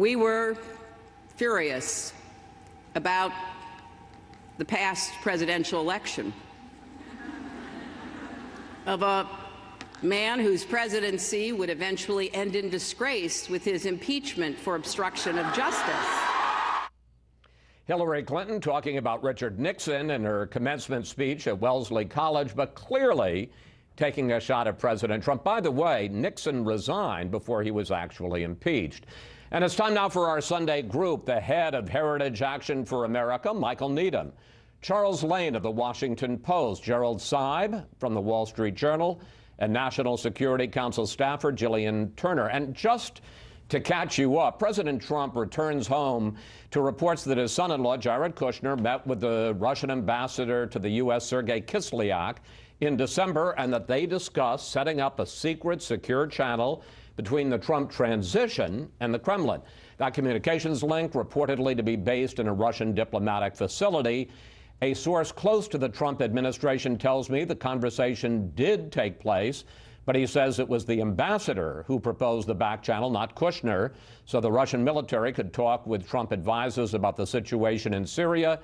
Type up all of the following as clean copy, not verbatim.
We were furious about the past presidential election of a man whose presidency would eventually end in disgrace with his impeachment for obstruction of justice. Hillary Clinton talking about Richard Nixon in her commencement speech at Wellesley College, but clearly taking a shot at President Trump. By the way, Nixon resigned before he was actually impeached. And it's time now for our Sunday group, the head of Heritage Action for America, Michael Needham, Charles Lane of the Washington Post, Gerald Seib from the Wall Street Journal, and National Security Council staffer Gillian Turner. And just to catch you up, President Trump returns home to reports that his son-in-law, Jared Kushner, met with the Russian ambassador to the U.S., Sergei Kislyak, in December, and that they discussed setting up a secret, secure channel between the Trump transition and the Kremlin. That communications link reportedly to be based in a Russian diplomatic facility. A source close to the Trump administration tells me the conversation did take place, but he says it was the ambassador who proposed the back channel, not Kushner, so the Russian military could talk with Trump advisors about the situation in Syria.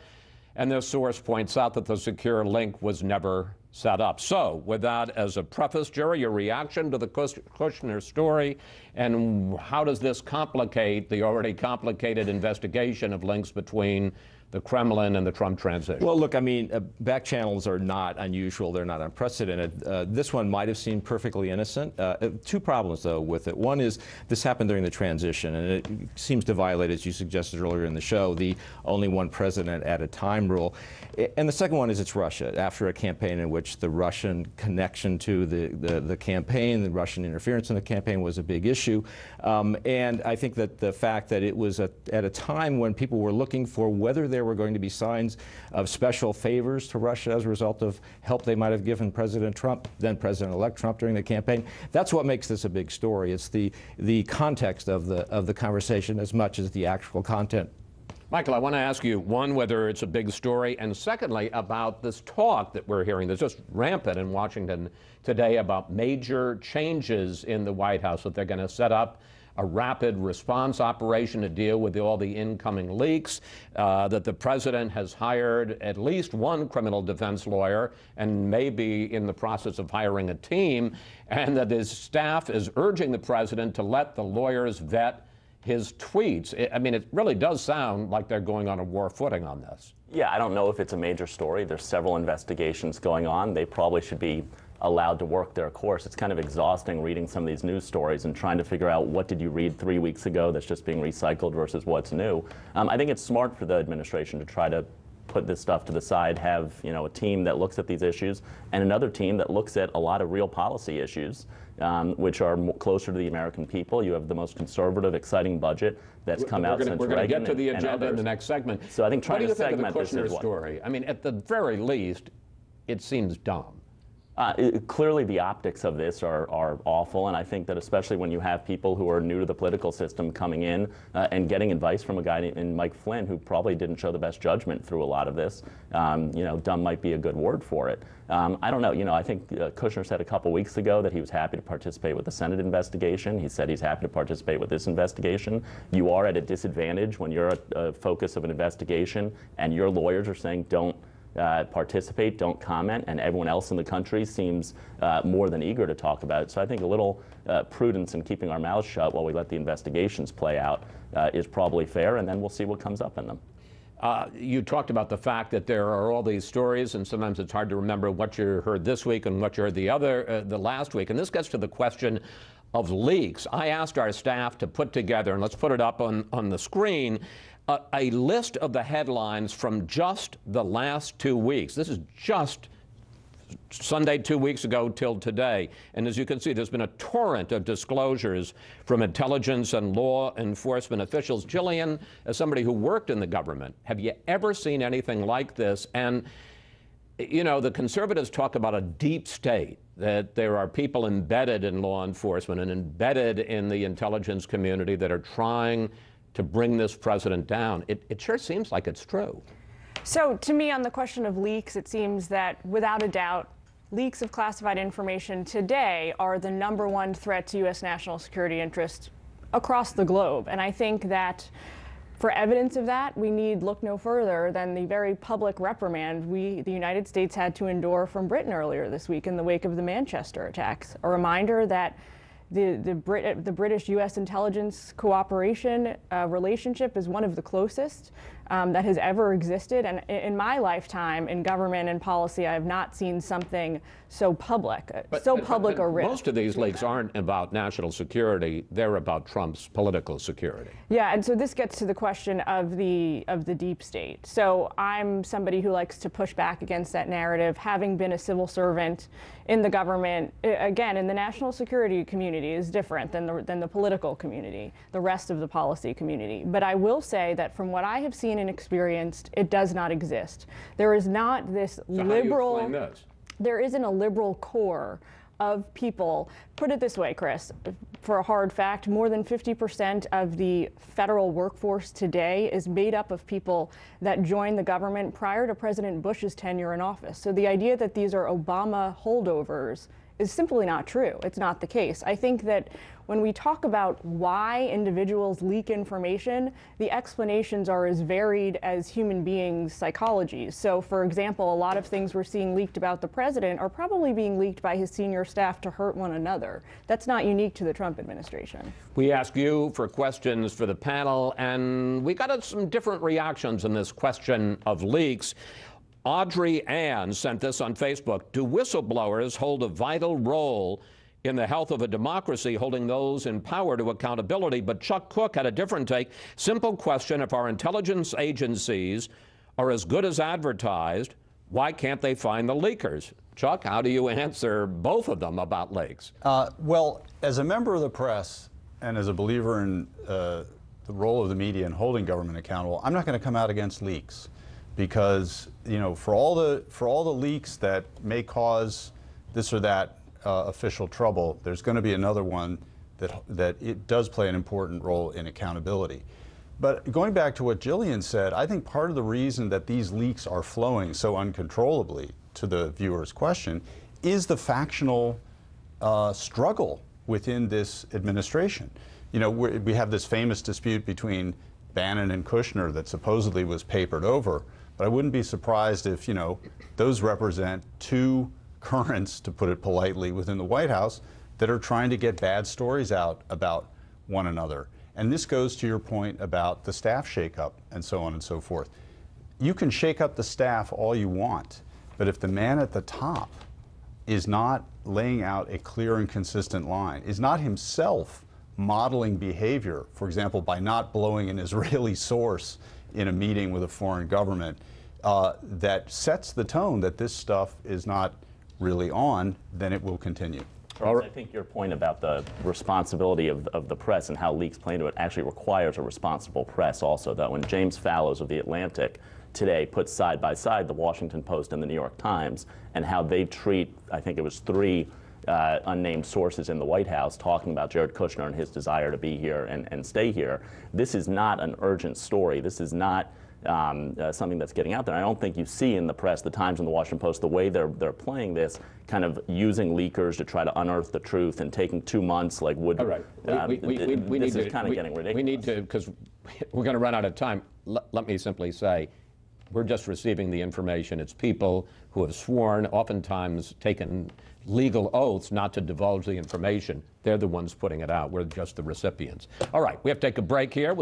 And this source points out that the secure link was never set up. So, with that as a preface, Jerry, your reaction to the Kushner story, and how does this complicate the already complicated investigation of links between the Kremlin and the Trump transition? Well, look, I mean, back channels are not unusual. They're not unprecedented. This one might have seemed perfectly innocent. Two problems, though, with it. One is this happened during the transition, and it seems to violate, as you suggested earlier in the show, the only one president at a time rule. And the second one is it's Russia, after a campaign in which the Russian connection to the campaign, the Russian interference in the campaign was a big issue. And I think that the fact that it was at a time when people were looking for whether there were going to be signs of special favors to Russia as a result of help they might have given President Trump, then President-elect Trump, during the campaign. That's what makes this a big story. It's the context of the conversation as much as the actual content. Michael, I want to ask you, one, whether it's a big story, and secondly, about this talk that we're hearing that's just rampant in Washington today about major changes in the White House, that they're going to set up a rapid response operation to deal with all the incoming leaks, that the president has hired at least one criminal defense lawyer and may be in the process of hiring a team, and that his staff is urging the president to let the lawyers vet his tweets. I mean, it really does sound like they're going on a war footing on this. Yeah, I don't know if it's a major story. There's several investigations going on. They probably should be allowed to work their course. It's kind of exhausting reading some of these news stories and trying to figure out what did you read 3 weeks ago that's just being recycled versus what's new. I think it's smart for the administration to try to put this stuff to the side, have a team that looks at these issues and another team that looks at a lot of real policy issues, which are closer to the American people. You have the most conservative, exciting budget that's come out since Reagan. We're going to get to the agenda in the next segment. So I think trying to segment this is what? Story? I mean, at the very least, it seems dumb. Clearly the optics of this are awful, and I think that especially when you have people who are new to the political system coming in and getting advice from a guy named Mike Flynn, who probably didn't show the best judgment through a lot of this. Dumb might be a good word for it. I don't know. I think Kushner said a couple weeks ago that he was happy to participate with the Senate investigation. He said he's happy to participate with this investigation. You are at a disadvantage when you're a focus of an investigation and your lawyers are saying don't participate, don't comment, and everyone else in the country seems more than eager to talk about it. So I think a little prudence in keeping our mouths shut while we let the investigations play out is probably fair, and then we'll see what comes up in them. You talked about the fact that there are all these stories, and sometimes it's hard to remember what you heard this week and what you heard the last week. And this gets to the question of leaks. I asked our staff to put together, and let's put it up on the screen, a list of the headlines from just the last 2 weeks. This is just Sunday 2 weeks ago till today. And as you can see, there's been a torrent of disclosures from intelligence and law enforcement officials. Gillian, as somebody who worked in the government, have you ever seen anything like this? And, the conservatives talk about a deep state, that there are people embedded in law enforcement and embedded in the intelligence community that are trying to bring this president down. It sure seems like it's true. So to me, on the question of leaks, it seems that without a doubt, leaks of classified information today are the #1 threat to U.S. national security interests across the globe. And I think that for evidence of that, we need look no further than the very public reprimand the United States had to endure from Britain earlier this week in the wake of the Manchester attacks. A reminder that the British-U.S. intelligence cooperation relationship is one of the closest that has ever existed. And in my lifetime in government and policy, I have not seen something so public, public a risk. Most of these leaks aren't about national security. They're about Trump's political security. Yeah, and so this gets to the question of the deep state. So I'm somebody who likes to push back against that narrative, having been a civil servant in the government. Again, in the national security community is different than the political community, the rest of the policy community. But I will say that from what I have seen and experienced, it does not exist. There is not this So liberal. how do you explain this? There isn't a liberal core of people. Put it this way, Chris, for a hard fact, more than 50% of the federal workforce today is made up of people that joined the government prior to President Bush's tenure in office. So the idea that these are Obama holdovers is simply not true. It's not the case. I think that when we talk about why individuals leak information, the explanations are as varied as human beings' psychologies. So, for example, a lot of things we're seeing leaked about the president are probably being leaked by his senior staff to hurt one another. That's not unique to the Trump administration. We ask you for questions for the panel, and we got some different reactions on this question of leaks. Audrey Ann sent this on Facebook. Do whistleblowers hold a vital role in the health of a democracy, holding those in power to accountability? But Chuck Cook had a different take. Simple question: if our intelligence agencies are as good as advertised, why can't they find the leakers? Chuck, how do you answer both of them about leaks? Well, as a member of the press and as a believer in the role of the media in holding government accountable, I'm not going to come out against leaks. Because, you know, for all the leaks that may cause this or that official trouble, there's going to be another one that it does play an important role in accountability. But going back to what Gillian said, I think part of the reason that these leaks are flowing so uncontrollably, to the viewer's question, is the factional struggle within this administration. You know, we have this famous dispute between Bannon and Kushner that supposedly was papered over. But I wouldn't be surprised if, you know, those represent two currents, to put it politely, within the White House that are trying to get bad stories out about one another. And this goes to your point about the staff shakeup and so on and so forth. You can shake up the staff all you want, but if the man at the top is not laying out a clear and consistent line, is not himself modeling behavior, for example, by not blowing an Israeli source in a meeting with a foreign government, that sets the tone that this stuff is not really on, then it will continue. I think your point about the responsibility of the press and how leaks play into it actually requires a responsible press also. That when James Fallows of The Atlantic today puts side by side the Washington Post and the New York Times and how they treat, I think it was three unnamed sources in the White House talking about Jared Kushner and his desire to be here and stay here. This is not an urgent story. This is not something that's getting out there. I don't think you see in the press, the Times and the Washington Post, the way they're playing this, kind of using leakers to try to unearth the truth and taking 2 months like would. All right. This is kind of getting ridiculous. We need to, because we're going to run out of time. Let me simply say, we're just receiving the information. It's people who have sworn, oftentimes taken legal oaths not to divulge the information. They're the ones putting it out. We're just the recipients. All right, we have to take a break here.